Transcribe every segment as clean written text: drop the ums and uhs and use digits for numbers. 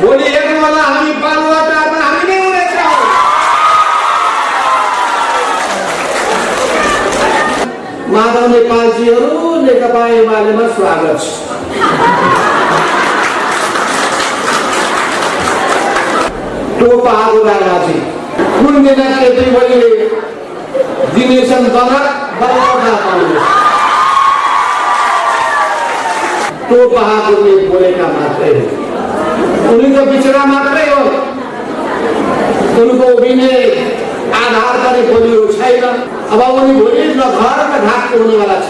भोलि हेर्नुवाला हामी बालुवाटारमा हामी नै हुनेछौँ। माधव नेपालजीहरू नेकपा एमालेमा स्वागत छ। टोपबहादुर राणाजी कुन दिन केपी ओलीले दिनेछन् दलक बल्ल कांग्रेस। टोपबहादुरले बोलेका मात्रै हो, उनी त बिचरा मात्रै हो, उनको अभिनय आधार पनि बोलियो छैन। अब उनी भोलि न घर न ढाकको हुनेवाला छ।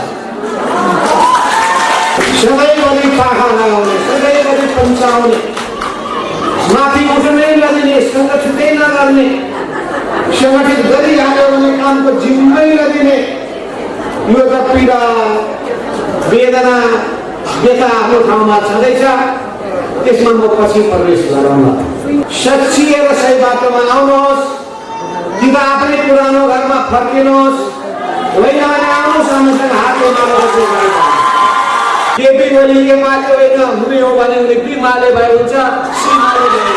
सधैँभरि पाखा लगाउने, सधैँभरि पन्चाउने, माथि उठ्नै नदिने, सङ्गठितै नगर्ने, सङ्गठित गरिहाल्यो भने कामको जिम्मै नदिने, यो त पीडा वेदना व्यथा आफ्नो ठाउँमा छँदैछ। त्यसमा म पछि प्रवेश गरौँला। सच्चिएर सही बाटोमा आउनुहोस्, कि त आफ्नै पुरानो घरमा फर्किनुहोस्, होइन भने आउनुहोस् हामीसँग हातले माग्नुहोस्। केपी ओली एमाले होइन हुने हो भने उनी बिमाले भए हुन्छ, सीमाले भए।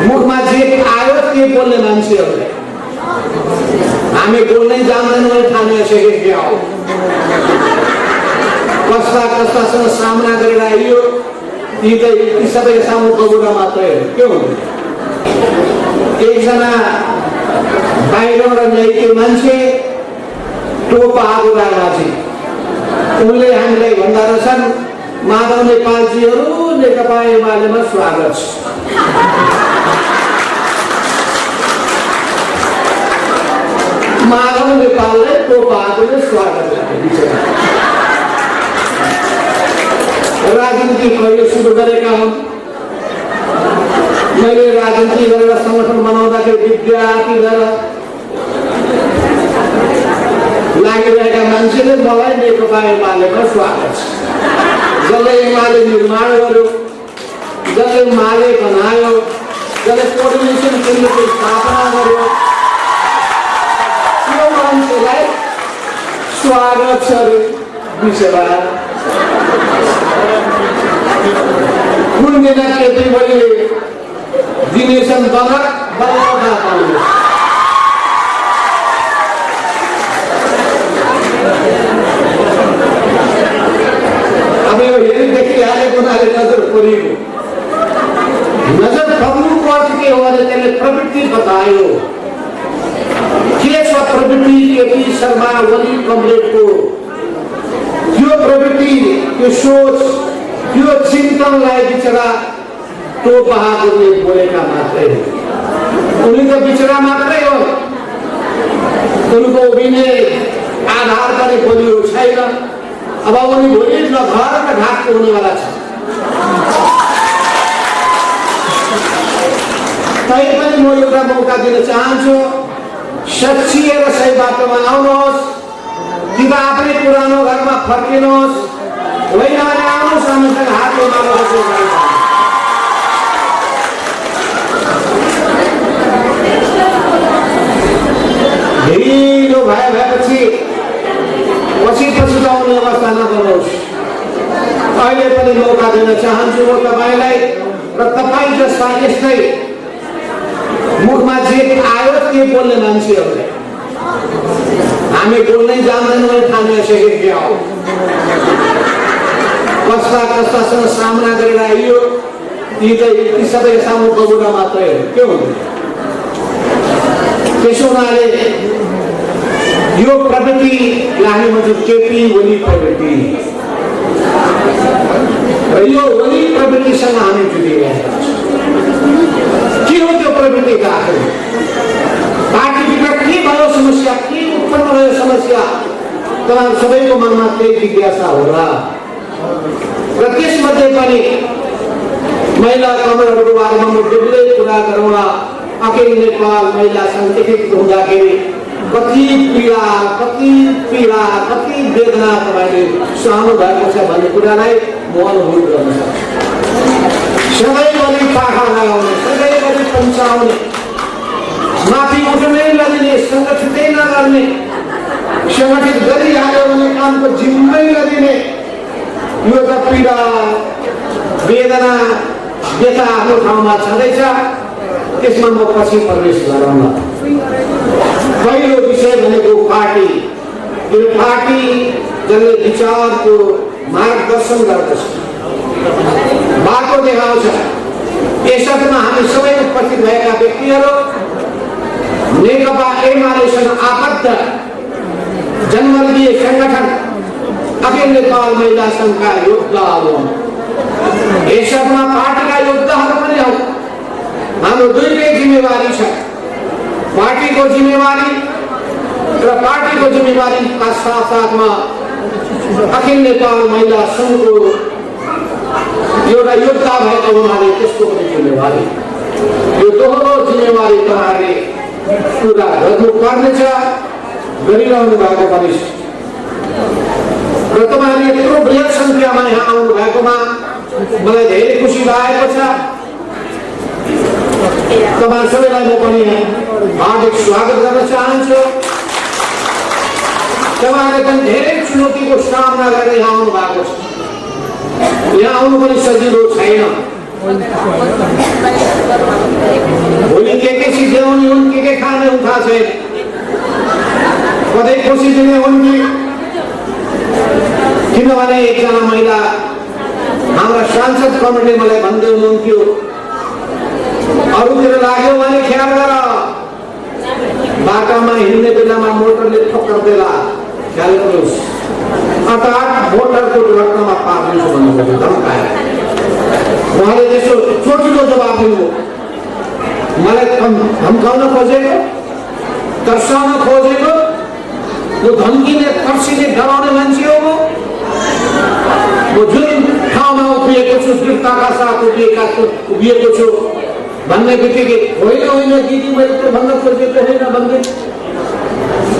मुखमा जे आयो त्यो बोल्ने मान्छेहरूले हामी बोल्नै जान्दैनौँ ठाने सकेका हौ। कस्ता कस्तासँग सामना गरेर आइयो, ती सबै सामु बगुरा मात्रै हो। के हुन्छ एकजना बाहिरबाट ल्याइदियो मान्छे टोपबहादुर राणाजी, उनले हामीलाई भन्दा रहेछन् माधव नेपालजीहरू नेकपा एमालेमा स्वागत छ। माधव नेपालले टोपबहादुरले स्वागत गरे। राजनीति कहिले सुरु गरेका हुन्। मैले राजनीति गरेर सङ्गठन बनाउँदाखेरि विद्यार्थी गरेर लागिरहेका मान्छेले मलाई नेकपा एमालेमा स्वागत छ। जसले एमाले निर्माण गर्यो, जसले माले बनायो, जसले कोर्डिनेसन केन्द्रको स्थापना गर्यो, त्यो मान्छेलाई स्वागत छ अरे। विषयमा कुन दिन केपी ओलीले दिनेछन् दलक बल्ल कांग्रेस। अब यो हेरिदेखि हालेको हुनाले नजर परेको, नजर पर्नुको अर्थ के हो भने त्यसले प्रवृत्ति बतायो। के छ प्रवृत्ति केपी शर्मा ओली कमरेडको? त्यो प्रवृत्ति, त्यो सोच, त्यो चिन्तनलाई बिचरा टोपबहादुरले बोलेका मात्रै हो, उनी त बिचरा मात्रै हो, उनको अभिनय आधार पनि बोलियो छैन। अब उनी भोलि न घर न ढाकको हुनेवाला छ। तैपनि म एउटा मौका दिन चाहन्छु, सच्चिएर सही बाटोमा आउनुहोस्, कि त आफ्नै पुरानो घरमा फर्किनुहोस्, होइन भने आउनुहोस् हामीसँग हातले माग्नुहोस्। ढिलो भएपछि पछि आउने अवस्था नगर्नुहोस्। अहिले पनि मौका दिन चाहन्छु म तपाईँलाई र तपाईँ जस्ता यस्तै मुखमा जे आयो त्यो बोल्ने मान्छेहरूले हामी बोल्नै जान्दैनौँ ठाने सकेका हौ। कस्ता कस्तासँग सामना गरेर आइयो, ती सबै सामु बगुरा मात्रै हो। के हुन्छ त्यसो हुनाले यो प्रवृत्तिलाई हामी भन्छौँ केपी ओली प्रवृत्ति, र यो ओली प्रवृत्तिसँग हामी जुटिरहेका छौँ। के हो त्यो प्रवृत्तिको आखिर? पार्टीभित्र के भयो समस्या, के उत्पन्न भयो समस्या? तपाईँ सबैको मनमा त्यही जिज्ञासा होला। र त्यसमध्ये पनि महिला कमलहरूको बारेमा म बेग्लै कुरा गरौँला। अखिल नेपाल महिला सङ्घ एकीकृत हुँदाखेरि कति पीडा, कति वेदना तपाईँले सहनु भएको छ भन्ने कुरालाई म अनुभूत गर्न सक्छु। सधैँभरि पाखा लगाउने, सधैँभरि पन्चाउने, माथि उठ्नै नदिने, सङ्गठितै नगर्ने, सङ्गठित गरिहाल्यो भने कामको जिम्मै नदिने, यो त पीडा वेदना व्यथा आफ्नो ठाउँमा छँदैछ, त्यसमा म पछि प्रवेश गरौँला। पहिलो विषय भनेको पार्टी। यो पार्टी जसले विचारको मार्गदर्शन गर्दछ, बाटो देखाउँछ। यसमा हामी सबै उपस्थित भएका व्यक्तिहरू नेकपा एमालेसँग आबद्ध जन्मदिए संगठन अखिल नेपाल महिला संघका योद्धाहरू हुन्। यसमा पार्टीका योद्धाहरू पनि हौ। हाम्रो दुईटै जिम्मेवारी छ, पार्टीको जिम्मेवारी र पार्टीको जिम्मेवारीका साथसाथमा अखिल नेपाल महिला संघको एउटा योद्धा भएको हुनाले त्यसको पनि जिम्मेवारी। यो दोहोरो जिम्मेवारी तपाईँहरूले पुरा गर्नुपर्नेछ, गरिरहनु भएको पनि छ। र तपाईँहरूले यत्रो बृहत सङ्ख्यामा यहाँ आउनु भएकोमा मलाई धेरै खुसी लागेको छ। तपाईँ सबैलाई म पनि हार्दिक स्वागत गर्न चाहन्छु। तपाईँहरूले पनि धेरै चुनौतीको सामना गरेर यहाँ आउनु भएको छ। यहाँ आउनु पनि सजिलो छैन। भोलि के सिध्याउने हुन्, के खाने हुन् थाहा छैन। कतै खुसी दिने हुन् कि, किनभने एकजना महिला हाम्रा सांसद कमिटीले मलाई भन्दै हुनुहुन्थ्यो, अरूतिर लाग्यो भने ख्याल गर, बाटामा हिँड्ने बेलामा मोटरले ठक्कर देला, ख्याल गर्नुहोस्। अर्थात् मोटरको दुर्घटनामा पार्दिन्छु भन्नुभयो, धम्काएर। उहाँले त्यसो चोटिलो जवाब दिनुभयो। मलाई धम्काउन खोजेको, तर्साउन खोजेको, वो धम्किने तर्सिने डराउने मान्छे हो। म जुन ठाउँमा उभिएको छु, दृढताका साथ उभिएको छु भन्ने बित्तिकै होइन होइन दिदी मैले त भन्न खोजेको होइन भन्दै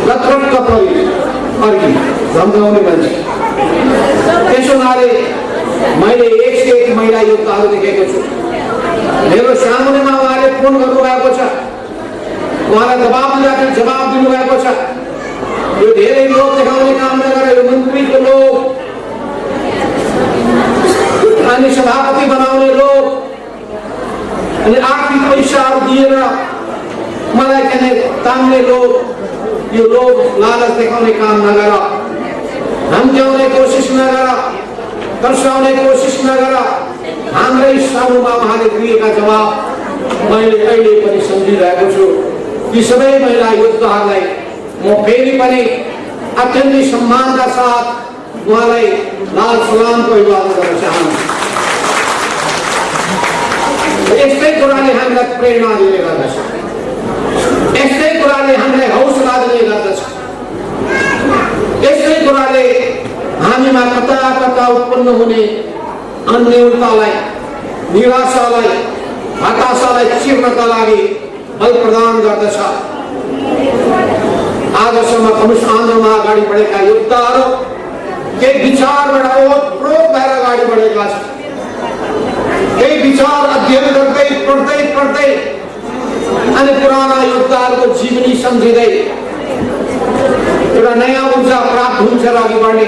लत्रक्क परि अर्की धम्काउने मान्छे। त्यसो हुनाले मैले एक से एक महिला योद्धाहरू देखेको छु। मेरो सामुन्नेमा उहाँले फोन गर्नुभएको छ, उहाँलाई दबाब दिँदाखेरि जवाब दिनुभएको छ। यो धेरै लोभ देखाउने काम नगरेर यो मन्त्रीको लोभ अनि सभापति बनाउने लोभ अनि आर्थिक पैसाहरू दिएर मलाई कने तान्ने लोभ, यो लोभ लालच देखाउने काम नगर, धम्क्याउने कोसिस नगर, तर्साउने कोसिस नगर। हाम्रै सामुमा उहाँले दिएका जवाब मैले अहिले पनि सम्झिरहेको छु। यी सबै महिला योद्धाहरूलाई म फेरि पनि अत्यन्तै सम्मानका साथ उहाँलाई लाल सलामको अभिवादन गर्न चाहन्छु। यस्तै कुराले हामीलाई प्रेरणा दिने गर्दछ, यस्तै कुराले हामीलाई हौसला दिने गर्दछ, यस्तै कुराले हामीमा कता कता उत्पन्न हुने अन्यलतालाई, निराशालाई, हताशालाई चिर्नका लागि बल प्रदान गर्दछ। आजसम्म कम्युनिस्ट आन्दोलनमा अगाडि बढेका योद्धाहरू केही विचारबाट ओतप्रोत भएर अगाडि बढेका छन्। केही विचार अध्ययन गर्दै पढ्दै अनि पुराना योद्धाहरूको जीवनी सम्झिँदै एउटा नयाँ ऊर्जा प्राप्त हुन्छ र अघि बढ्ने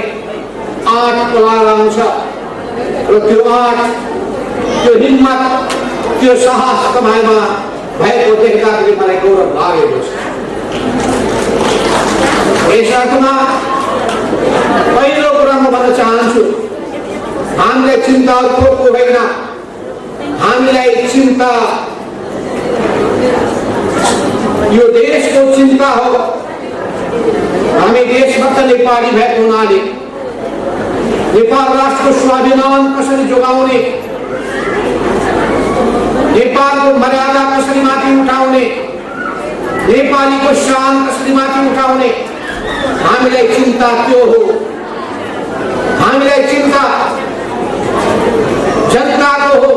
आँट पलाएर आउँछ। र त्यो आँट, त्यो हिम्मत, त्यो साहस तपाईँमा भएको देख्दाखेरि मलाई गौरव लागेको छ। यस अर्थमा पहिलो कुरा म भन्न चाहन्छु, हामीलाई चिन्ताहरू थोकको होइन, हामीलाई चिन्ता यो देशको चिन्ता हो। हामी देशभक्त नेपाली भएको हुनाले नेपाल राष्ट्रको स्वाभिमान कसरी जोगाउने, नेपालको मर्यादा कसरी माथि उठाउने, नेपालीको शान कसरी माथि उठाउने, हामीलाई चिन्ता त्यो हो। हामीलाई चिन्ता जनताको हो।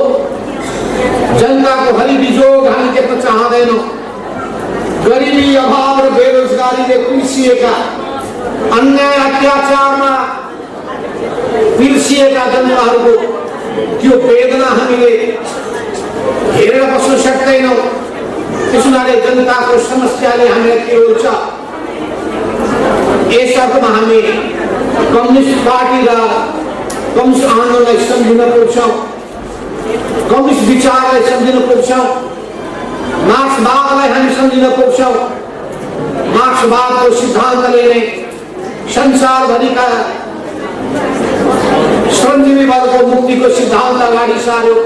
जनताको हरिबिजोग हामी देख्न चाहँदैनौँ। गरिबी, अभाव र बेरोजगारीले पिर्सिएका, अन्याय अत्याचारमा पिर्सिएका जनताहरूको त्यो वेदना हामीले हेरेर बस्न सक्दैनौँ। त्यस हुनाले जनताको समस्याले हामीलाई केवल यस अर्थमा हामी कम्युनिस्ट पार्टी र कम्युनिस्ट आन्दोलनलाई सम्झिन पर्छ। कम्युनिस्ट विचारलाई सम्झिन पुग्छौँ, मार्क्सवादलाई हामी सम्झिन पुग्छौँ। मार्क्सवादको सिद्धान्तले नै संसारभरिका श्रमजीवी वर्गको मुक्तिको सिद्धान्त अगाडि सार्यो।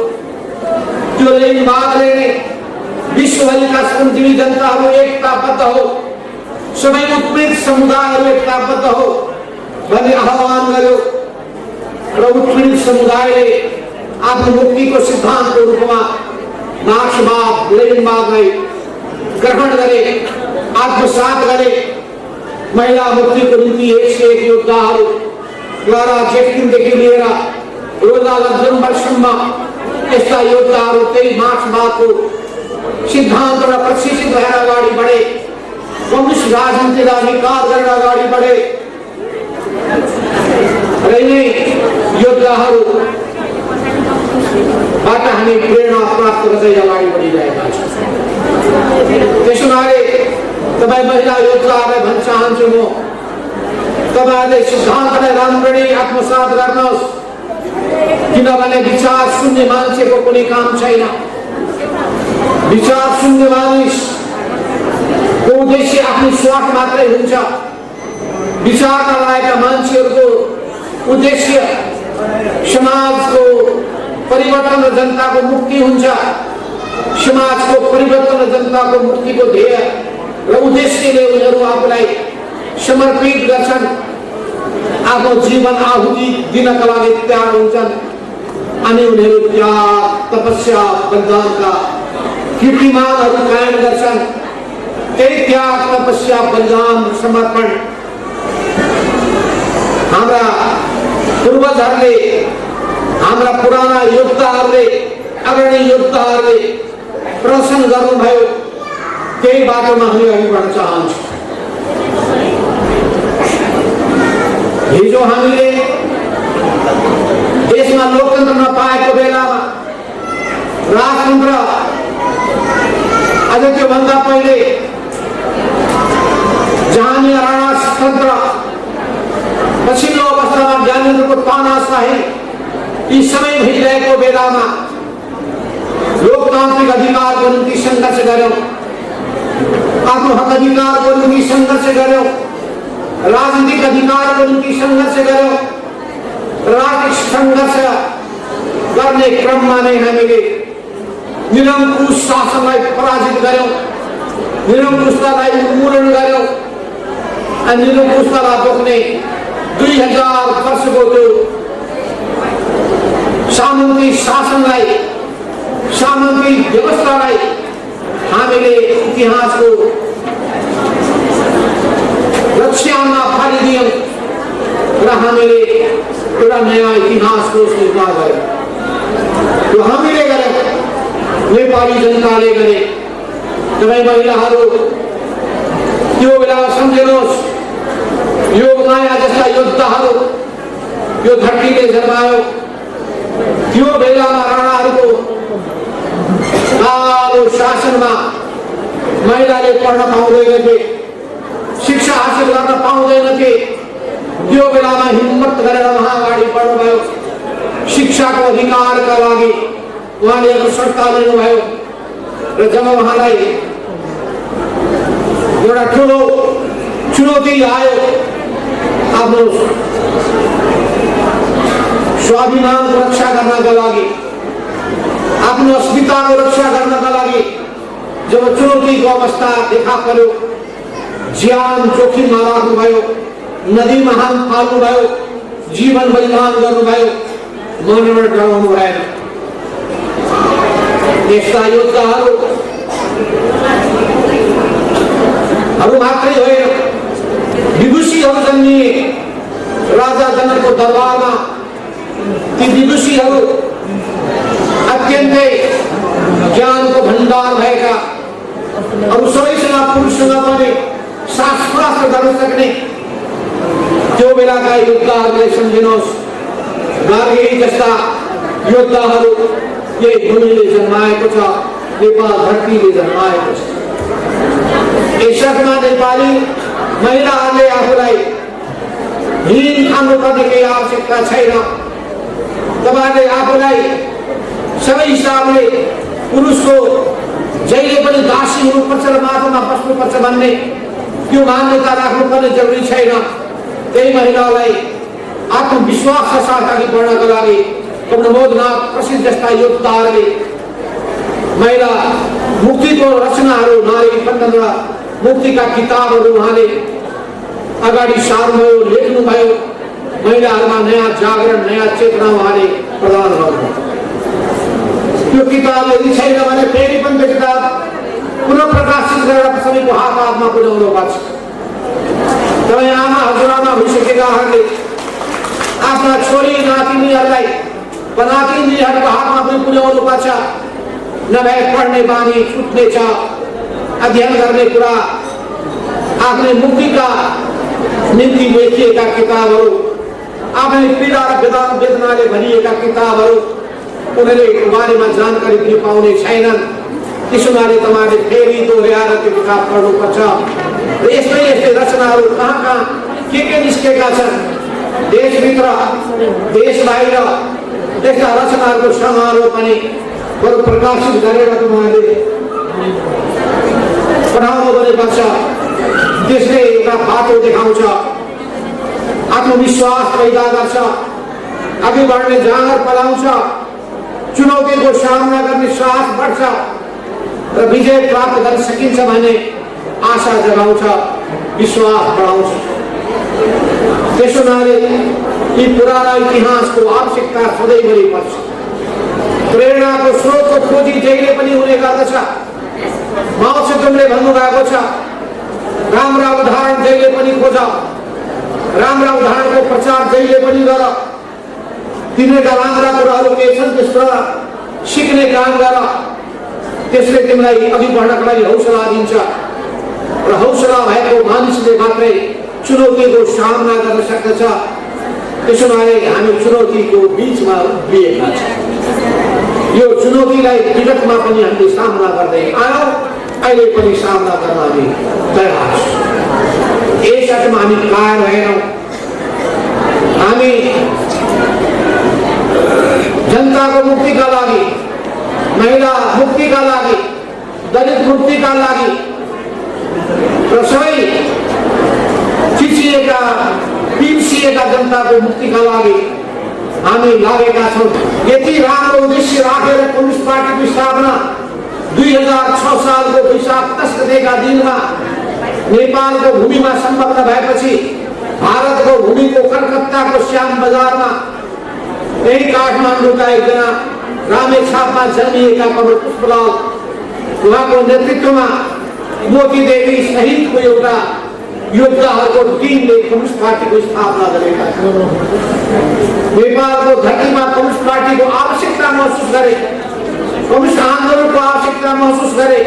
त्यो लेनिनवादले नै विश्वभरिका श्रमजीवी जनताहरू एकताबद्ध हो, सबै उत्पीडित समुदायहरू एकताबद्ध हो भन्ने आह्वान गर्यो र उत्पीडित समुदायले आफ्नो मुक्तिको सिद्धान्तको रूपमा मार्क्सवाद लेनिनवादलाई ग्रहण गरे, आत्मसात गरे। महिला मुक्तिको निम्ति 101 योद्धाहरू क्लारा जेटकिनदेखि लिएर रोजा लक्जमबर्गसम्म यस्ता योद्धाहरू त्यही मार्क्सवादको सिद्धान्त र प्रशिक्षित भएर अगाडि बढे, कम्युनिस्ट राजनीतिलाई स्वीकार गरेर अगाडि बढे र यिनै योद्धाहरूबाट हामी प्रेरणा प्राप्त गर्दै अगाडि बढिरहेका छौँ। त्यसैले तपाईँ महिला योद्धाहरूलाई भन्न चाहन्छु म, तपाईहरुले सिद्धान्तलाई राम्ररी आत्मसात गर्नुहोस्, किनभने विचार शून्य मान्छेको कुनै काम छैन। विचार शून्य मानिसको उद्देश्य आफ्नो स्वार्थ मात्रै हुन्छ। विचारमा लागेका मान्छेहरूको उद्देश्य समाजको परिवर्तन र जनताको मुक्ति हुन्छ। समाजको परिवर्तन र जनताको मुक्तिको ध्येय र उद्देश्यले उनीहरू आफूलाई समर्पित गर्छन्, आफ्नो जीवन आहुति दिनका लागि तयार हुन्छन् अनि उनीहरू त्याग, तपस्या, बलिदानका कीर्तिमानहरू कायम गर्छन्। त्यही त्याग, तपस्या, बलिदान, समर्पण हाम्रा पूर्वजहरूले, हाम्रा पुराना योद्धाहरूले, अग्रणी योद्धाहरूले प्रदर्शन गर्नुभयो। त्यही बाटोमा हामी अघि बढ्न चाहन्छौँ। हिजो हामीले देशमा लोकतन्त्र नपाएको बेलामा राजतन्त्र, अझ त्योभन्दा पहिले जहानी राजतन्त्र, पछिल्लो अवस्थामा ज्ञानेन्द्रको तानाशाही, यी सबै भइरहेको बेलामा लोकतान्त्रिक अधिकारको निम्ति सङ्घर्ष गर्यौँ, आफ्नो हक अधिकारको निम्ति सङ्घर्ष गर्यौँ, राजनीतिक अधिकारको निम्ति सङ्घर्ष गर्यौँ। राजनीतिक सङ्घर्ष गर्ने क्रममा नै हामीले निरङ्कुश शासनलाई पराजित गर्यौँ, निरङ्कुशतालाई उन्मूलन गर्यौँ अनि निरङ्कुशतालाई बोक्ने 2000 वर्षको त्यो सामन्ती शासनलाई, सामन्ती व्यवस्थालाई हामीले इतिहासको लक्ष्यामा फालिदियौँ र हामीले एउटा नयाँ इतिहासको निर्माण गर्यौँ। त्यो हामीले गर्यौँ, नेपाली जनताले गरे। तपाईँ महिलाहरू त्यो बेला सम्झिनुहोस्, योगमाया जस्ता योद्धाहरू यो धरतीले जन्मायो। त्यो बेलामा राणाहरूको कालो शासनमा महिलाले पढ्न पाउँदैनथे, शिक्षा हासिल गर्न पाउँदैनथे। त्यो बेलामा हिम्मत गरेर उहाँ अगाडि बढ्नुभयो। शिक्षाको अधिकारका लागि उहाँले सर्ता लिनुभयो र जब उहाँलाई एउटा ठुलो चुनौती आयो, आफ्नो स्वाभिमानको रक्षा गर्नका लागि, आफ्नो अस्मिताको रक्षा गर्नका लागि जब चुनौतीको अवस्था देखा पर्यो, ज्यान जोखिममा राख्नुभयो, नदीमा हात फाल्नुभयो, जीवन बलिदान गर्नुभयो, मनबाट डराउनु भएन। यस्ता योद्धाहरू मात्रै होइन, विदुषीहरू जन्मिए राजा जनकको दरबारमा। ती विदुषीहरू अत्यन्तै ज्ञानको भण्डार भएका, अरू सबैसँग पुरुषसँग पनि शास्त्रास्त्र गर्न सक्ने त्यो बेलाका योद्धाहरूलाई सम्झिनुहोस्। गार्गी जस्ता योद्धाहरू यही भूमिले जन्माएको छ, नेपाल धरतीले जन्माएको छ। यसमा नेपाली महिलाहरूले आफूलाई हीन ठान्नुपर्ने केही आवश्यकता छैन। तपाईँले आफूलाई सबै हिसाबले पुरुषको जहिले पनि दासी हुनुपर्छ र माथामा बस्नुपर्छ भन्ने त्यो मान्यता राख्नुपर्ने जरुरी छैन। त्यही महिलालाई आत्मविश्वासका साथ अघि बढ्नका लागि प्रमोदनाथ प्रसिद्ध जस्ता योद्धाहरूले महिला मुक्तिको रचनाहरू, नारी बन्धन र मुक्तिका किताबहरू उहाँले अगाडि सार्नुभयो, लेख्नुभयो। महिलाहरूमा नयाँ जागरण, नयाँ चेतना उहाँले प्रदान गर्नुभयो। त्यो किताब यदि छैन भने फेरि पनि त्यो किताब पुनः प्रकाशित गरेर सबैको हातमा पुर्याउनु पर्छ। तपाईँ आमा हजुरआमा भइसकेकाहरूले आफ्ना छोरी नातिनीहरूलाई नातिनीहरूको हातमा पनि पुर्याउनु पर्छ। नभए पढ्ने बानी छुट्ने छ, अध्ययन गर्ने कुरा, आफ्नै मुक्तिका निम्ति लेखिएका किताबहरू, आफ्नै पीडा र वेदनाले भरिएका किताबहरू उनीहरूले बारेमा जानकारी दिन पाउने छैनन्। त्यसोले तपाईँले फेरि दोहोऱ्याएर त्यो किताब पढ्नुपर्छ। र यस्तै यस्तै रचनाहरू कहाँ कहाँ के निस्केका छन्, देशभित्र देश बाहिर यस्ता रचनाहरूको समारोह पनि बरु प्रकाशित गरेर तपाईँले पढाउनु पर्छ। त्यसले एउटा बाटो देखाउँछ, आत्मविश्वास पैदा गर्छ, अघि बढ्ने जाँगर पलाउँछ, चुनौतीको सामना गर्ने साहस बढ्छ र विजय प्राप्त गर्न सकिन्छ भन्ने आशा जगाउँछ, विश्वास बढाउँछ। त्यसोले यी पुराना इतिहासको आवश्यकता सधैँभरि पर्छ। प्रेरणाको स्रोतको खोजी जहिले पनि हुने गर्दछ। माओ सेतुङले भन्नुभएको छ, राम्रा उदाहरण जहिले पनि खोज, राम्रा उदाहरणको प्रचार जहिले पनि गर, तिनीहरूका राम्रा कुराहरू के छन् त्यसबाट सिक्ने काम गर। त्यसले तिमीलाई अघि बढ्नका लागि हौसला दिन्छ र हौसला भएको मानिसले मात्रै चुनौतीको सामना गर्न सक्दछ। त्यसोले हामी चुनौतीको बिचमा उभिएका छौँ। यो चुनौतीलाई विगतमा पनि हामीले सामना गर्दै आयौँ, अहिले पनि सामना गर्न हामी तयार छौँ। यसमा हामी कायर भएनौँ। हामी जनताको मुक्तिका लागि, महिला मुक्तिका लागि, दलित मुक्तिका लागि र सबै चिचिएका पिल्सिएका जनताको मुक्तिका लागि हामी लागेका छौँ। यति राम्रो उद्देश्य राखेर कम्युनिस्ट पार्टीको स्थापना 2006 सालको वैशाख 10 गतेका दिनमा नेपालको भूमिमा सम्भव नभएपछि भारतको भूमिको कलकत्ताको श्याम बजारमा यही काठमाडौँका एकजना रामेछापमा जन्मिएका कमल पुष्पलाल उहाँको नेतृत्वमा मोती देवी सहितको एउटा योद्धाहरूको टिमले कम्युनिस्ट पार्टीको स्थापना गरेका छन्। नेपालको धरतीमा कम्युनिस्ट पार्टीको आवश्यकता महसुस गरे, कम्युनिस्ट आन्दोलनको आवश्यकता महसुस गरे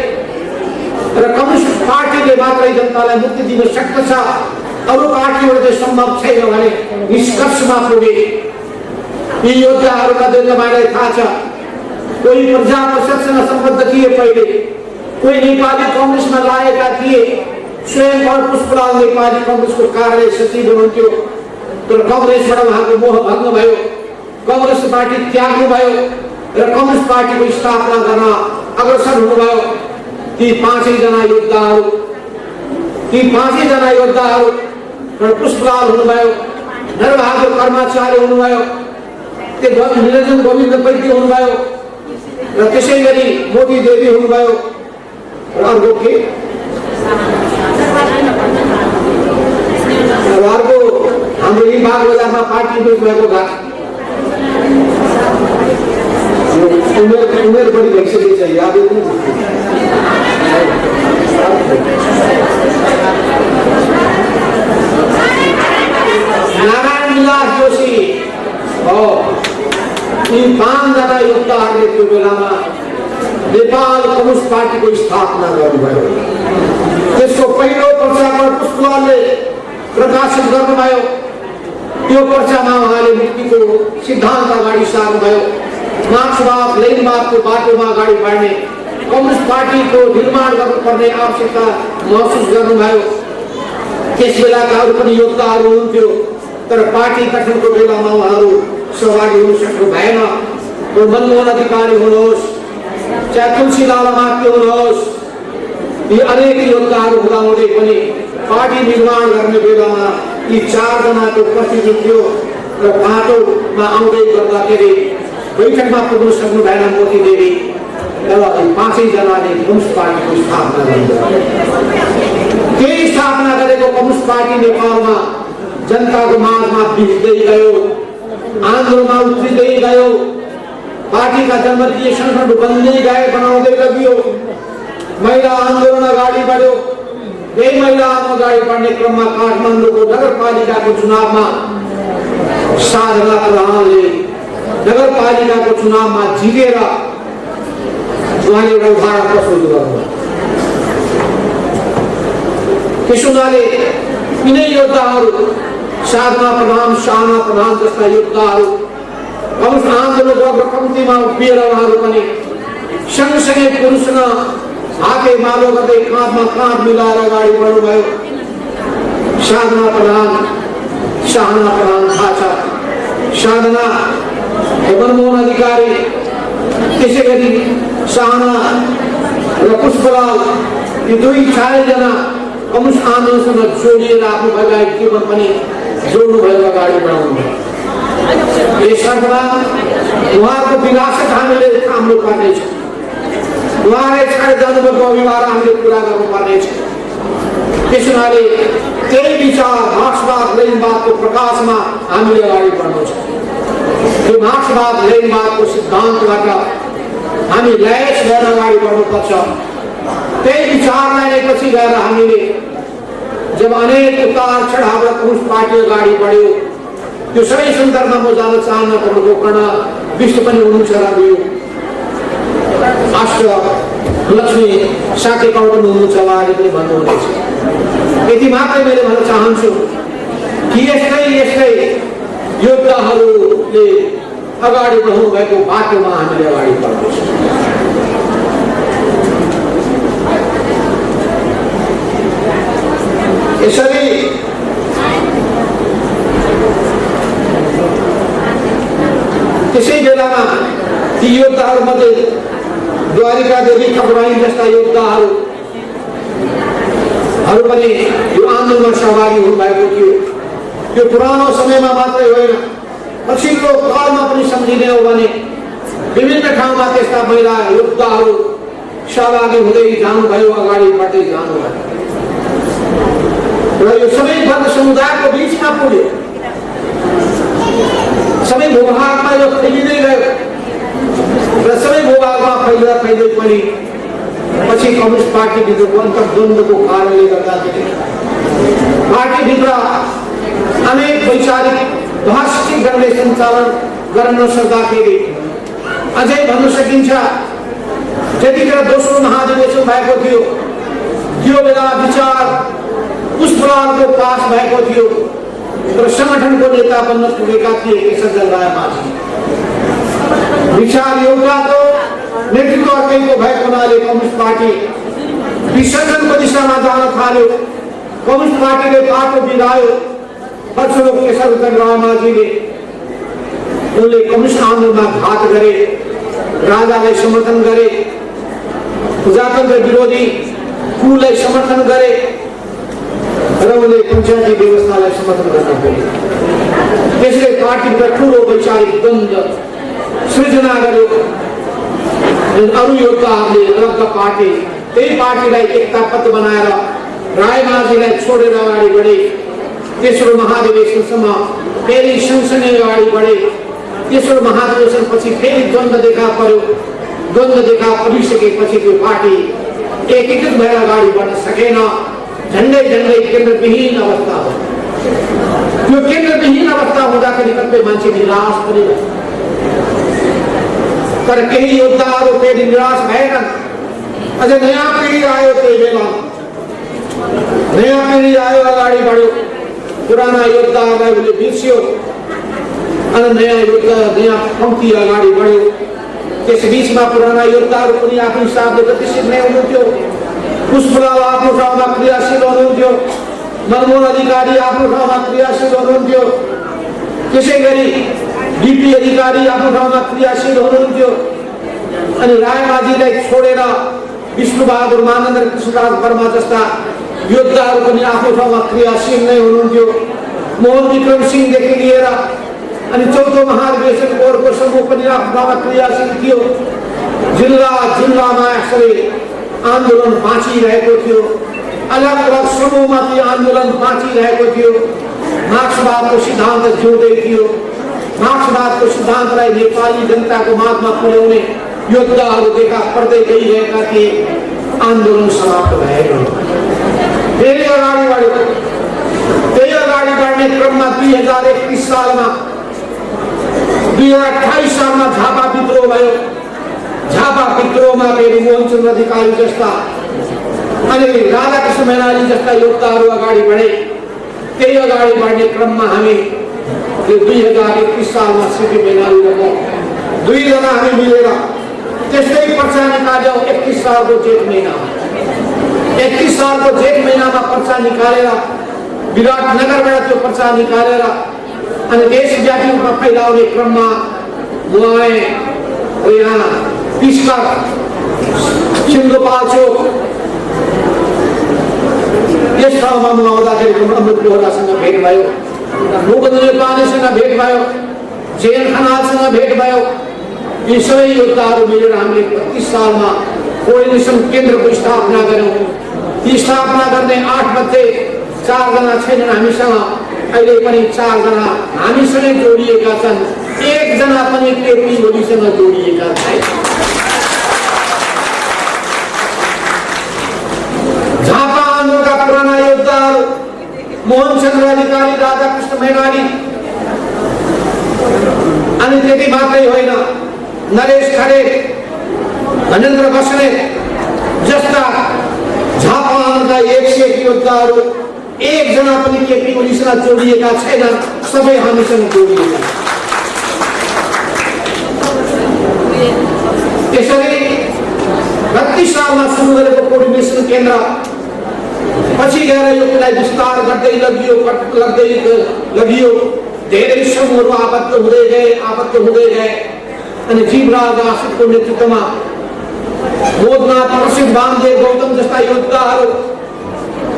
र कम्युनिस्ट पार्टीले मात्रै जनतालाई मुक्ति दिन सक्दछ, अरू पार्टीहरूले सम्भव छैन भने निष्कर्षमा पुगे। यी योद्धाहरूमध्ये तपाईँलाई थाहा छ, कोही प्रजा परिषदसँग सम्बद्ध थिए, पहिले कोही नेपाली कङ्ग्रेसमा लागेका थिए। स्वयं कमल पुष्पलाल नेपाली कङ्ग्रेसको कार्यालय सचिव हुनुहुन्थ्यो, तर कङ्ग्रेसबाट उहाँको मोह भङ्ग भयो, कङ्ग्रेस पार्टी त्याग्नुभयो र कम्युनिस्ट पार्टीको स्थापना गर्न अग्रसर हुनुभयो। ती पाँचै जना योद्धाहरू पुष्पलाल हुनुभयो, नरबहादुर कर्माचार्य हुनुभयो, निरञ्जन गोविन्द पैती हुनुभयो र त्यसै गरी मोती देवी हुनुभयो र अर्को के अर्को हाम्रो यी बाग बजारमा पार्टी भएको घर उमेर बढी भइसकेको छ, याद नारायण विलास जोशी हो। यी 5 जना योद्धाहरूले त्यो बेलामा नेपाल कम्युनिस्ट पार्टीको स्थापना गर्नुभयो। त्यसको पहिलो पर्चामा पुष्पलालले प्रकाशित गर्नुभयो। त्यो पर्चामा उहाँले मुक्तिको सिद्धान्त अगाडि सार्नुभयो। मार्क्सवाद लेनिनवादको बाटोमा अगाडि बढ्ने, कम्युनिस्ट पार्टीको निर्माण गर्नुपर्ने आवश्यकता महसुस गर्नुभयो। त्यस बेलाका अरू पनि योद्धाहरू हुनुहुन्थ्यो, तर पार्टी गठनको बेलामा उहाँहरू सहभागी हुन सक्नु भएन। तो मनमोहन अधिकारी हुनुहोस्, चाहे तुलसीलाल माथि हुनुहोस्, यी अनेक योद्धाहरू हुँदाहुँदै पनि पार्टी निर्माण गर्ने बेलामा यी 4 जनाको प्रतिनिधित्व र बाटोमा आउँदै गर्दाखेरि बैठकमा पुग्न सक्नु भएन मोती देवी, तर 5 जनाले कम्युनिस्ट पार्टीको स्थापना गर्नुभयो। त्यही स्थापना गरेको कम्युनिस्ट पार्टी नेपालमा जनताको माझमा बिच्दै गयो, आन्दोलनमा उत्रिँदै गयो, पार्टीका जनमतीय संगठन बन्दै गए, बनाउँदै लगियो, महिला आन्दोलन अगाडि बढ्यो। यही महिला अगाडि बढ्ने क्रममा काठमाडौँको नगरपालिकाको चुनावमा साधना प्रधानले नगरपालिकाको चुनावमा जितेर उहाँले एउटा उदाहरण प्रस्तुत गर्नुभयो। त्यस हुनाले यिनै योद्धाहरू, साधना प्रधान, शाहना प्रधान जस्ता योद्धाहरू कम्युनिस्ट आन्दोलनको अग्रपङ्क्तिमा उभिएर उहाँहरू पनि सँगसँगै पुरुषसँग हाते मालो गर्दै काँधमा काँध मिलाएर अगाडि बढ्नुभयो। साधना प्रधान, शाहना प्रधान थाहा छ, साधना मनमोहन अधिकारी, त्यसै गरी शाहना र पुष्पलाल, यी 4 जना कम्युनिस्ट आन्दोलनसँग जोडिएर आफ्नो वैवाहिक जीवन पनि जोड्नुभयो, अगाडि बढाउनुभयो। यसर्थमा उहाँको विरासत हामीले थाम्नु पर्नेछ, उहाँले छाडेर जानुभएको अभिभार हामीले पुरा गर्नुपर्नेछ। त्यस हुनाले त्यही विचार मार्क्सवाद लेनिनवादको प्रकाशमा हामीले अगाडि बढ्नु छ। यो मार्क्सवाद लेनिनवादको सिद्धान्तबाट हामी लयस भएर अगाडि बढ्नुपर्छ। त्यही विचारलाई नै पछि गएर हामीले जब अनेक उतार चढाव र कम्युनिस्ट पार्टी अगाडि बढ्यो, त्यो सबै सन्दर्भमा म जान चाहन्न, तर गोकर्ण विश्व पनि हुनुहुन्छ र यो अष्ट लक्ष्मी साकेकाउ पनि हुनुहुन्छ, उहाँले पनि भन्नुहुनेछ। यति मात्रै मैले भन्न चाहन्छु कि यस्तै योद्धाहरूले अगाडि बढ्नु भएको बाटोमा हामीले अगाडि बढ्नुपर्छ। यसरी त्यसै बेलामा ती योद्धाहरूमध्ये द्वारिका देवी ठकुराइन जस्ता योद्धाहरू पनि यो आन्दोलनमा सहभागी हुनुभएको थियो। यो पुरानो समयमा मात्रै होइन, पछिल्लो कालमा पनि सम्झिने हो भने विभिन्न ठाउँमा त्यस्ता महिला योद्धाहरू सहभागी हुँदै जानुभयो, अगाडि बढ्दै जानुभयो र यो सबै वर्ग समुदायको बिचमा पुग्यो। सबै भूभागमा यो फैलिँदै गयो र सबै भूभागमा फैल्दै पनि पछि कम्युनिस्ट पार्टीभित्रको अन्तर्द्वन्द्वको कारणले गर्दाखेरि पार्टीभित्र अनेक वैचारिक भाषिक दलले सञ्चालन गर्न नसक्दाखेरि अझै भन्न सकिन्छ जतिखेर दोस्रो महाधिवेशन भएको थियो त्यो बेला विचार पुष्पलालको पास भएको थियो, तर संगठनको नेता बन्न पुगेका थिए केशरजन राय माझी। विचार एउटाको नेतृत्व अर्कैको भएको हुनाले कम्युनिस्ट पार्टी विसर्जनको दिशामा जान थाल्यो। कम्युनिस्ट पार्टीले बाटो बिगायो। पछिल्लो केशरजन राय माझीले उनले कम्युनिस्ट आन्दोलनमा घात गरे, राजालाई समर्थन गरे, प्रजातन्त्र विरोधी कुलाई समर्थन गरे र उनले पञ्चायती व्यवस्थालाई समर्थन गर्न पुगे। त्यसले पार्टीभित्र ठुलो वैचारिक द्वन्द्व सृजना गर्यो। अरू योद्धाहरूले अलग पार्टी, त्यही पार्टीलाई एकताबद्ध बनाएर राय माझीलाई छोडेर अगाडि बढे। तेस्रो महाधिवेशनसम्म फेरि सँगसँगै अगाडि बढे। तेस्रो महाधिवेशन पछि फेरि द्वन्द्व देखा पर्यो। द्वन्द्व देखा परिसकेपछि त्यो पार्टी एकीकृत भएर अगाडि बढ्न सकेन। झन्डै केन्द्रविहीन अवस्था हो। त्यो केन्द्रविहीन अवस्था हुँदाखेरि कतिपय मान्छे निराश पनि भए, तर केही योद्धाहरू फेरि निराश भएनन्। अझ नयाँ पिँढी आयो, त्यही बेला नयाँ पिँढी आयो, अगाडि बढ्यो। पुराना योद्धाहरूलाई उसले बिर्स्यो अनि नयाँ पङ्क्ति अगाडि बढ्यो। त्यस बिचमा पुराना योद्धाहरू पनि आफ्नो हिसाबले गतिशील नै हुनुहुन्थ्यो। पुष्पलाल आफ्नो ठाउँमा क्रियाशील हुनुहुन्थ्यो, मनमोहन अधिकारी आफ्नो ठाउँमा क्रियाशील हुनुहुन्थ्यो। त्यसै गरी डीपी अधिकारी आफ्नो ठाउँमा क्रियाशील हुनुहुन्थ्यो अनि रायमाझीलाई छोडेर विष्णुबहादुर मानन्द र कृष्णराज वर्मा जस्ता योद्धाहरू पनि आफ्नो ठाउँमा क्रियाशील नै हुनुहुन्थ्यो। मोहन विक्रम सिंहदेखि लिएर अनि चौथो महाधिवेशन कोरको समूह पनि आफ्नो ठाउँमा क्रियाशील थियो। जिल्ला जिल्लामा यसरी आन्दोलन बाँचिरहेको थियो। अलग अलग समूहमा ती आन्दोलन बाँचिरहेको थियो। मार्क्सवादको सिद्धान्त जिउँदै थियो। मार्क्सवादको सिद्धान्तलाई नेपाली जनताको माझमा पुर्याउने योद्धाहरू देखा पर्दै गइरहेका थिए। आन्दोलन समाप्त भएको फेरि अगाडि बढ्यो। त्यही अगाडि बढ्ने क्रममा 2031 सालमा 2028 सालमा झापा विद्रोह भयो। झापा विद्रोहमा फेरि मोहनचन्द्र अधिकारी जस्ता अनि राधाकृष्ण मैनाली जस्ता योद्धाहरू अगाडि बढे। त्यही अगाडि बढ्ने क्रममा हामी 2031 सालमा सिपी मैनाली र दुईजना हामी मिलेर त्यस्तै पर्चा निकाल्यौँ। 31 सालको जेठ महिनामा 31 सालको जेठ महिनामा पर्चा निकालेर विराटनगरबाट त्यो पर्चा निकालेर अनि देशव्यापी रूपमा फैलाउने क्रममा म आएँ। यहाँ पिस्कर सिन्धुपाल्चोक यस ठाउँमा म आउँदाखेरि अमृत बोहरासँग भेट भयो। भूपेन्द्र नेपालीसँग भेट भयो। जेएन खनालसँग भेट भयो। यी सबै योद्धाहरू मिलेर हामीले 32 सालमा कोर्डिनेसन केन्द्रको स्थापना गर्यौँ। ती स्थापना गर्ने 8 मध्ये 4 जना छैनन् हामीसँग। अहिले पनि 4 जना हामीसँगै जोडिएका छन्। 1 जना पनि केपी ओलीसँग जोडिएका छैन। झापा आन्दोलनका पुराना योद्धाहरू मोहनचन्द्र अधिकारी, राधाकृष्ण मैनाली अनि त्यति मात्रै होइन, नरेश खरेल, धनेन्द्र बस्नेत जस्ता झापा आन्दोलनका 101 योद्धाहरू 1 जना पनि केपी ओलीसँग जोडिएका छैनन्। सबै हामीसँग जोडिएका। त्यसरी 32 सालमा सुरु गरेको कोर्डिनेसन केन्द्र पछि गएर यो कुरालाई विस्तार गर्दै लगियो। धेरै समूहहरू आबद्ध हुँदै गए अनि जीवराज आशिकको नेतृत्वमा बोधनाथ, प्रसिद्ध वामदेव गौतम जस्ता योद्धाहरू,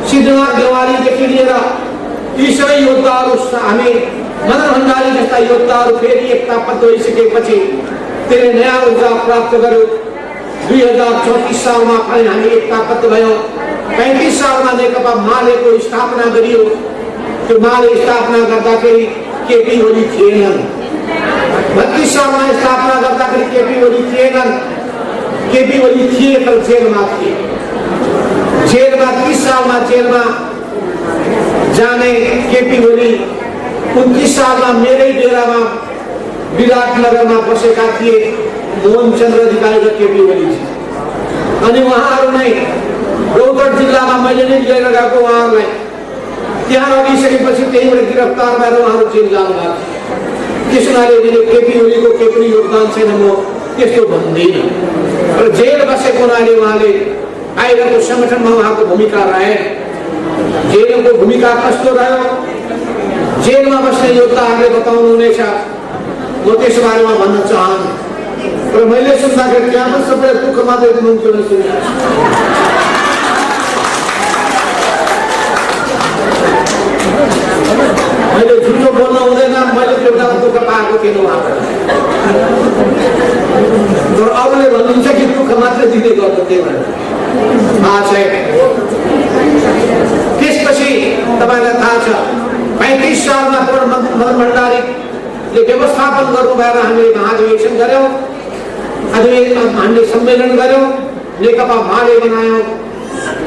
सिद्धनाथ देवालीदेखि लिएर यी सबै योद्धाहरू हामी मदन भण्डारी जस्ता योद्धाहरू फेरि एकताबद्ध भइसकेपछि त्यसले नयाँ ऊर्जा प्राप्त गर्यो। 2034 सालमा पनि हामी एकताबद्ध भयौँ। 35 सालमा नेकपा मालेको स्थापना गरियो। त्यो माले स्थापना गर्दाखेरि केपी ओली थिएनन्। 32 सालमा स्थापना गर्दाखेरि केपी ओली थिएनन्। केपी ओली थिए तर जेलमा थिए। जेलमा 30 सालमा जेलमा जाने केपी ओली 29 सालमा मेरै डेरामा विराटनगरमा बसेका थिए मोहनचन्द्र अधिकारी र केपी ओली। अनि उहाँहरू नै रौतहट जिल्लामा मैले नै लिएर गएको उहाँहरूलाई त्यहाँ लगिसकेपछि त्यहीँबाट गिरफ्तार भएर उहाँहरू जेल जानुभएको थियो। त्यस हुनाले मैले केपी ओलीको केही पनि योगदान छैन म त्यस्तो भन्दिनँ। र जेल बसेको हुनाले उहाँले बाहिरको सङ्गठनमा उहाँको भूमिका रहे। जेलको भूमिका कस्तो रह्यो जेलमा बस्ने योद्धाहरूले बताउनुहुनेछ। म त्यस बारेमा भन्न चाहन्छु। र मैले सुन्दाखेरि त्यहाँ पनि सबै दुःख मात्रै दिनुहुन्थ्यो भने सुने। मैले झुटो बोल्नु हुँदैन। मैले एउटा दुःख पाएको थिएन उहाँबाट। तर अरूले भन्नुहुन्छ कि दुःख मात्रै दिँदै गर्नु त्यही भएर थाहा छैन। त्यसपछि तपाईँलाई थाहा छ 35 सालमा मदन भण्डारीले व्यवस्थापन गर्नु भएर हामीले महाधिवेशन गऱ्यौँ। हामीले सम्मेलन गऱ्यौँ। नेकपा माले बनायौँ।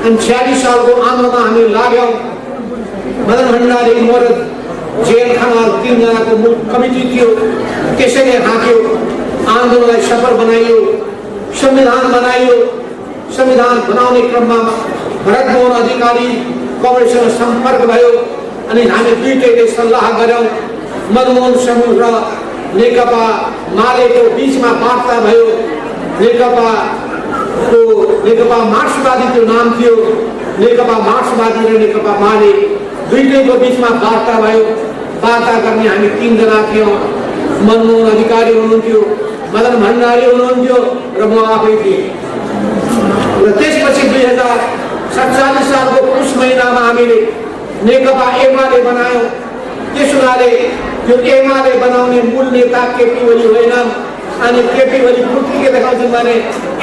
अनि 46 सालको आन्दोलनमा हामी लाग्यौँ। मदन भण्डारी, मोर, जेएन खनाल 3 जनाको मूल कमिटी थियो। त्यसैले हाँक्यो। आन्दोलनलाई सफल बनाइयो। संविधान बनाइयो। संविधान बनाउने क्रममा भरत मोहन अधिकारी कङ्ग्रेससँग सम्पर्क भयो। अनि हामी दुईटैले सल्लाह गऱ्यौँ। मनमोहन समूह र नेकपा मालेको बीचमा वार्ता भयो। नेकपा मार्क्सवादी त्यो नाम थियो। नेकपा मार्क्सवादी र नेकपा माले दुईटैको बीचमा वार्ता भयो। वार्ता गर्ने हामी 3 जना थियौँ। मनमोहन अधिकारी हुनुहुन्थ्यो, मदन भण्डारी हुनुहुन्थ्यो र म आफै थिएँ। र त्यसपछि 2047 सालको पुस महिनामा हामीले नेकपा एमाले बनायौँ। त्यस हुनाले त्यो एमाले बनाउने मूल नेता केपी ओली होइन। अनि केपी ओली फुर्ती के देखाउँछन् भने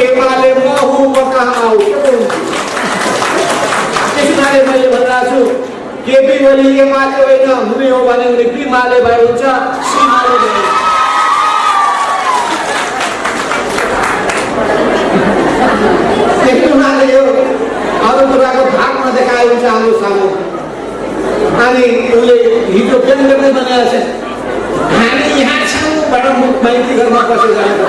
एमाले म हुँ, म कहाँ आऊ। त्यस हुनाले मैले भनिरहेको छु, केपी ओली एमाले होइन, हुने हो भने उनी बिमाले भए हुन्छ, सिमाले भए। त्यस हुनाले यो अरू कुराको भाग नदेखाए हुन्छ हाम्रो सामु। अनि उसले हिजो व्यङ्ग्यमै बनाएको छ, हामी यहाँ छौँ भनेर माइती घरमा बसेर जानु।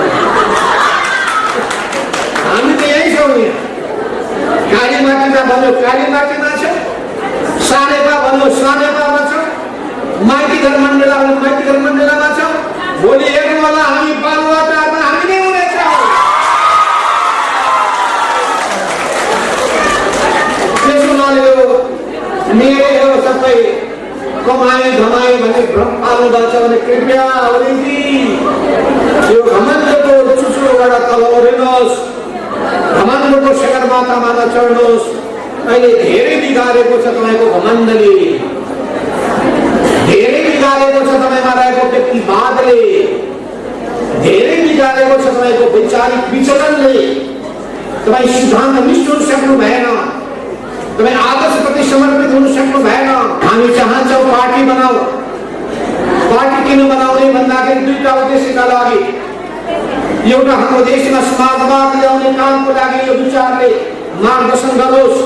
हामी त यहीँ छौँ। यहाँ कालीमाटीमा भन्यो कालीमाटीमा छ, सानेपा भन्यो सानेपामा छ, माइती घर मण्डला भन्यो माइती घर मण्डलामा छ। भोलि हेर्नु होला हामी बालुवाटारमा हामी नै हुनेछौँ। त्यस हुनाले मेरै हो सबै, कमाए धमाए भने भ्रम पाल्नु भएको छ भने कृपया ओलीजी यो घमण्डको चुचुरोबाट तल ओर्नुहोस्, घमण्डको सगरमाथामा नचढ्नुहोस्। अहिले धेरै बिगारेको छ तपाईँको घमण्डले, धेरै बिगारेको छ तपाईँमा रहेको व्यक्तिवादले, धेरै बिगारेको छ तपाईँको वैचारिक विचलनले। तपाईँ सिद्धान्तनिष्ठ हुन सक्नु भएन, तपाईँ आदर्शप्रति समर्पित हुन सक्नु भएन। हामी चाहन्छौँ पार्टी बनाऊ। पार्टी किन बनाउने भन्दाखेरि दुईटा उद्देश्यका लागि। एउटा हाम्रो देशमा समाजवाद ल्याउने कामको लागि यो विचारले मार्गदर्शन गरोस्।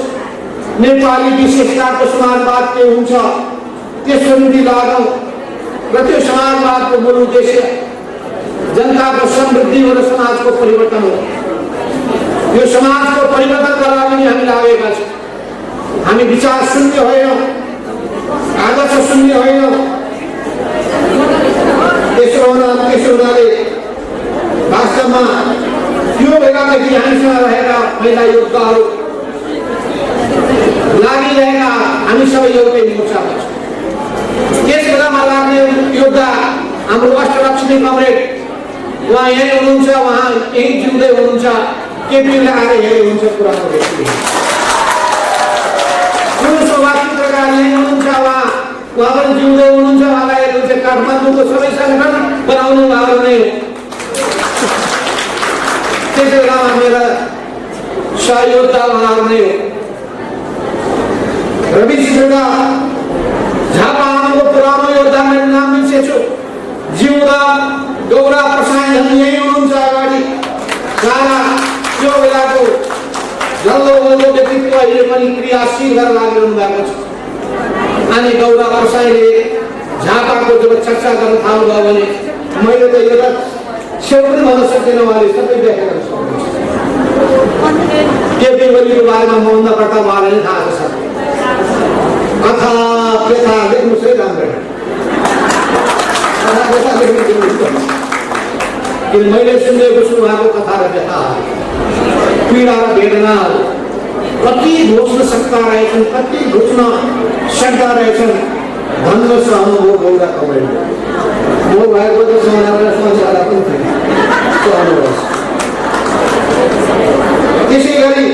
नेपाली विशेषताको समाजवाद के हुन्छ त्यसको निम्ति लागौँ। र त्यो समाजवादको मूल उद्देश्य जनताको समृद्धि हो र समाजको परिवर्तन हो। यो समाजको परिवर्तनका लागि हामी लागेका छौँ। हामी विचार शून्य होइनौँ, आदर्श शून्य होइनौँ। त्यसो हुनाले वास्तवमा त्यो बेलादेखि हामीसँग रहेका महिला योद्धाहरू लागिरहेका हामी सबै एउटै मोर्चामा छौँ। त्यस बेलामा लाग्ने योद्धा हाम्रो अष्टलक्ष्मी कमरेड उहाँ यहीँ हुनुहुन्छ, उहाँ यहीँ जिउँदै हुनुहुन्छ। केपीले आएर यहीँ हुनुहुन्छ पुरानो व्यक्ति। पत्रकार यहीँ हुनुहुन्छ, उहाँ पनि जिउँदै हुनुहुन्छ, उहाँलाई हेर्नुहुन्छ। काठमाडौँको सबै सङ्गठन बनाउनु उहाँहरू नै हो। त्यस बेलामा मेरा सहयोद्धा उहाँहरू नै हो। रवि सिंहका झापा आमाको पुरानो योद्धा मेरो नाम बिर्सेछु, जिउँदा गौरा प्रसाद यहीँ हुनुहुन्छ अगाडि। सारा त्यो बेलाको जल्लो बल्लो व्यक्तित्व अहिले पनि क्रियाशील गरेर लागिरहनु भएको छ। अनि गौरा प्रसाईले झापाको जब चर्चा गर्न थाल्नुभयो भने मैले त एउटा छेउ पनि भन्न सक्दिनँ, उहाँले सबै व्याख्या गर्न सक्नुहुन्छ। केपी ओलीको बारेमा मभन्दा बढ्ता उहाँलाई नै थाहा छ। कथा व्यथा लेख्नुहोस् है राम्ररी, कथा व्यथा लेख्नु। किन मैले सुनेको छु उहाँको कथा र व्यथा, पीडा र वेदनाहरू कति घोच्न सक्दा रहेछन्, कति घोच्न सक्दा रहेछन्। धन्य सहनुभयो गौरा कमरेड। म भएको त समाचार पनि थिएन। त्यसै गरी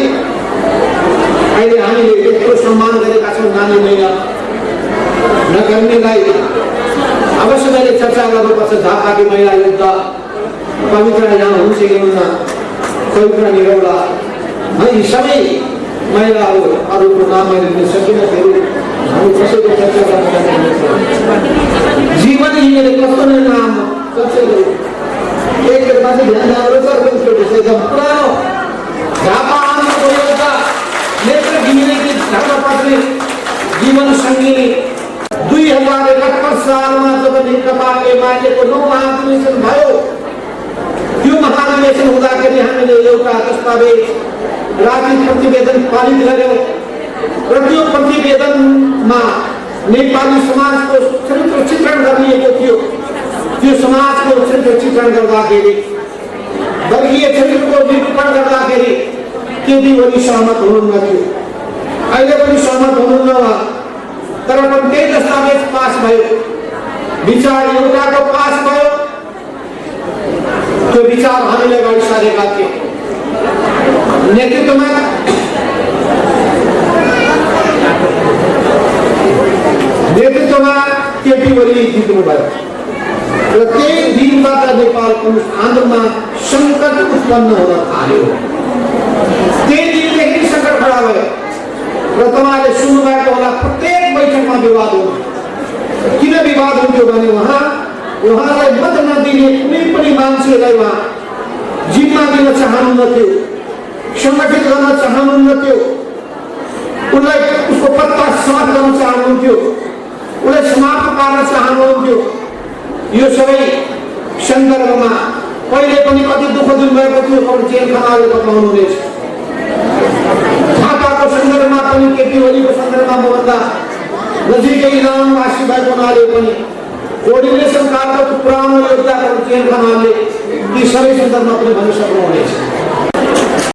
अहिले हामीले यत्रो सम्मान गरेका छौँ नानी महिला नगर्नेलाई। अवश्य मैले चर्चा गर्नुपर्छ। झापाकी महिला योद्धा पवित्र यहाँ हुन्छ कि हुन्न, पवित्र निरौला, यी सबै महिलाहरू अरूको नाम मैले लिन सकिनँ। फेरि हामी कसैको चर्चा गर्न जीवन यिनीहरूले कस्तो नै नाम कसैको एक माथि ध्यान राम्रो छ। एकदम पुरानो झापा आमाको योद्धा नेत्र घिमिरेकी धर्मपत्नी जीवन सङ्गिनी 2071 सालमा जब नेकपा एमालेको 9 महाधिवेशन भयो, त्यो महाधिवेशन हुँदाखेरि हामीले एउटा दस्तावेज राजनीतिक प्रतिवेदन पारित गर्यौँ। र त्यो प्रतिवेदनमा नेपाली समाजको चरित्र चित्रण गरिएको थियो। त्यो समाजको चरित्र चित्रण गर्दाखेरि, वर्गीय चरित्रको निरूपण गर्दाखेरि केपी ओली सहमत हुनुहुन्न थियो। अहिले पनि सहमत हुनुहुन्न, तर पनि त्यही दस्तावेज पास भयो। विचार एउटाको पास भयो, त्यो विचार हामीले अगाडि सारेका थियौँ। नेतृत्वमा केपी ओली जित्नुभयो र त्यही दिनबाट नेपाल कम्युनिस्ट आन्दोलनमा सङ्कट उत्पन्न हुन थाल्यो। त्यही दिनदेखि सङ्कट खडा भयो र तपाईँले सुन्नुभएको होला प्रत्येक बैठकमा विवाद हुन्थ्यो। किन विवाद हुन्थ्यो भने उहाँलाई मत नदिने कुनै पनि मान्छेलाई उहाँ जिम्मा दिन चाहनुहुन्थ्यो, सङ्गठित गर्न चाहनुहुन्थ्यो, उसलाई उसको पत्ता समाप्त गर्न चाहनुहुन्थ्यो, उसलाई समाप्त पार्न चाहनुहुन्थ्यो। यो सबै सन्दर्भमा पहिले पनि कति दुःख दिनुभएको थियो जेल खानाले बताउनुहुनेछ। थापाको सन्दर्भमा पनि केपी ओलीको सन्दर्भमा मभन्दा नजिकै इलामवासी भएको हुनाले पनि कोअर्डिनेसन कालको पुरानो योद्धाहरू जेल खानाले यी सबै सन्दर्भमा पनि भनिसक्नुहुनेछ।